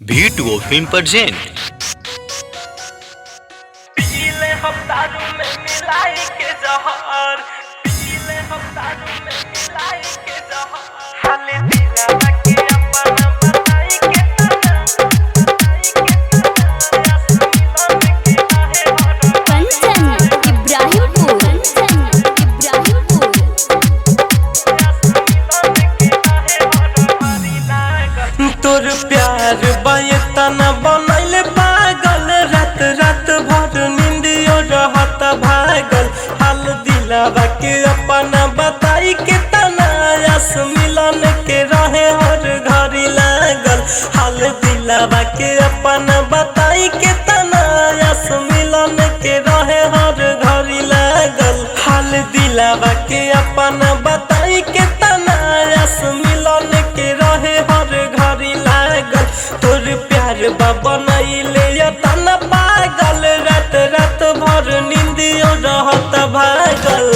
V2O Film present पीले हम दारू में मिलाई के जहर पीले हम दारू में मिलाई के जहर हाले दिला के अपना बताई के तना कंचन इब्राहिमपुर तोर प्यार बायतना बनैले पागल रात रात भर नींदियो रहत भागल हाल दिलावा के अपना बताई के तना आस मिलन के रहे हर घड़ी लागल हाल दिलावा के अपना बताई के तना आस मिलन के रहे हर घड़ी लागल हाल दिलावा के अपना बताई के तना आस मिलन के रहे हर घड़ी लागल तोर प्यार बाबा नैले तना पागल रात रात भर नींदियो रहत भागल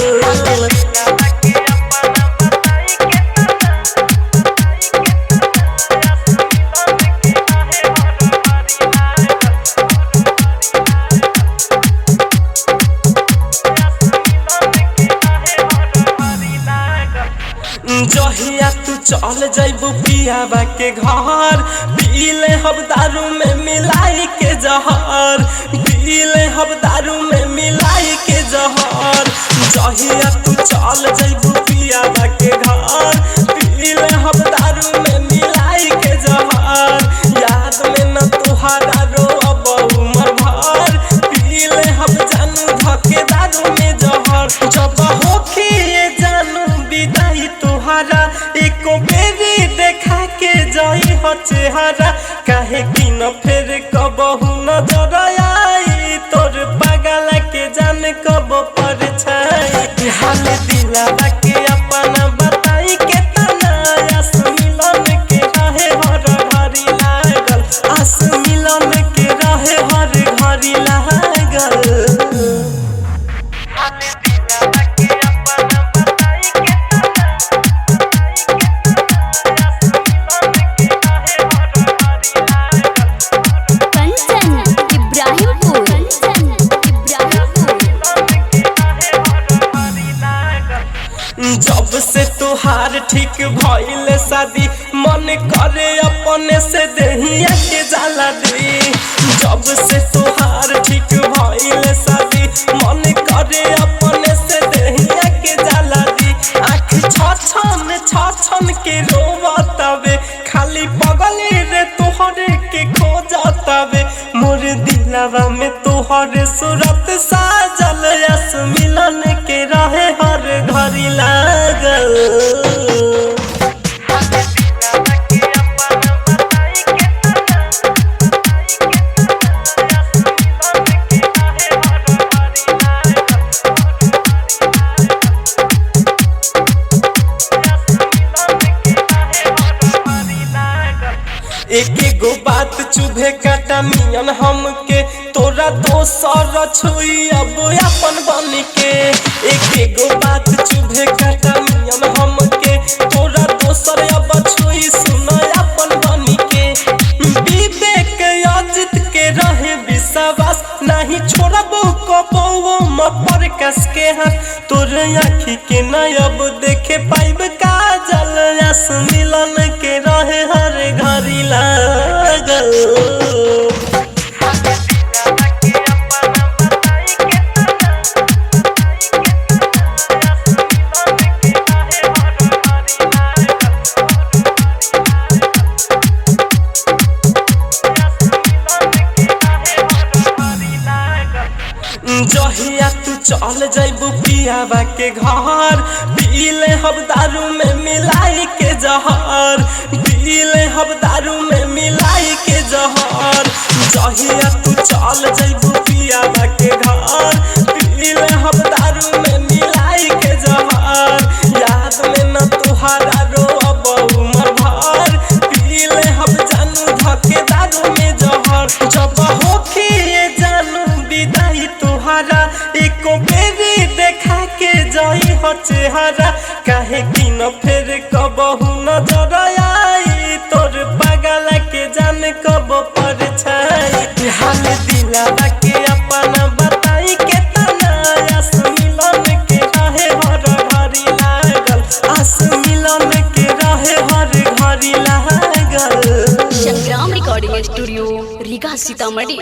जहिया तू चल जइबू पियाबा के घर पीले हम दारू में मिलाई के जहर पीले हम दारू में मिलाई के जहर जहिया तू चल जइबू पियाबा के घर पीले हम दारू में मिलाई के जहर याद में न तुहारा रो अब उमर भर पीले हम जानू धके दारू में जहर जब होखी जानू विदाई तुहारा एको बेरी देखा के जाई हो चेहरा काहे कि न फिर कबहू नजर आई तोर पागल के जान कब पर छाई हाल दिलावा के अपना बताई के तना आस मिलन के रहे हर घड़ी लागल आस मिलन के रहे हर घड़ी लागल कंचन इब्राहिमपुर जब से तुहार ठीक भइल शादी मन करे अपने से देहिया के जाला दी जब से तुहार ठीक भइल शादी मन करे अपने से देहिया के जाला दी आँख छछन के रोवतावे खाली पगली रे तोहरे के खोजतावे मोर दिलवा में तोहरे सूरत साजल यस मिलन के रहे हर घड़ी लागल एक एगो बात चुभे काटा मियन हमके तोरा दोसर छुई अब अपन बन के एक एगो बात चुभे काटा मियन हमके तोरा दोसर अब छुई सुन अपन बन के विवेक अजित के रहे विश्वास नहीं छोड़बो कबो मपर कस के हाथ तोर आँखी के न अब देखे पाइब काजल आस मिलन के रहे हर घड़ी लागल जहिया तू चल जइबू पियाबा के घर पीले हम दारू में मिलाई के जहर पीले हम दारू में मिलाई के जहर जहिया तू चल जइबू पियाबा के घर पीले हम दारू में मिलाई के जहर याद में न तुहारा रो अब उमर भर पीले हम जानू धके दारू में जहर जब होखी जानू विदाई तुहारा एको बेरी देखा के जाई हो चेहरा काहे कि न फिर कबहू नजर आई तोर पागल के जान कब रिकॉर्डिंग स्टूडियो रीगा सीतामढ़ी।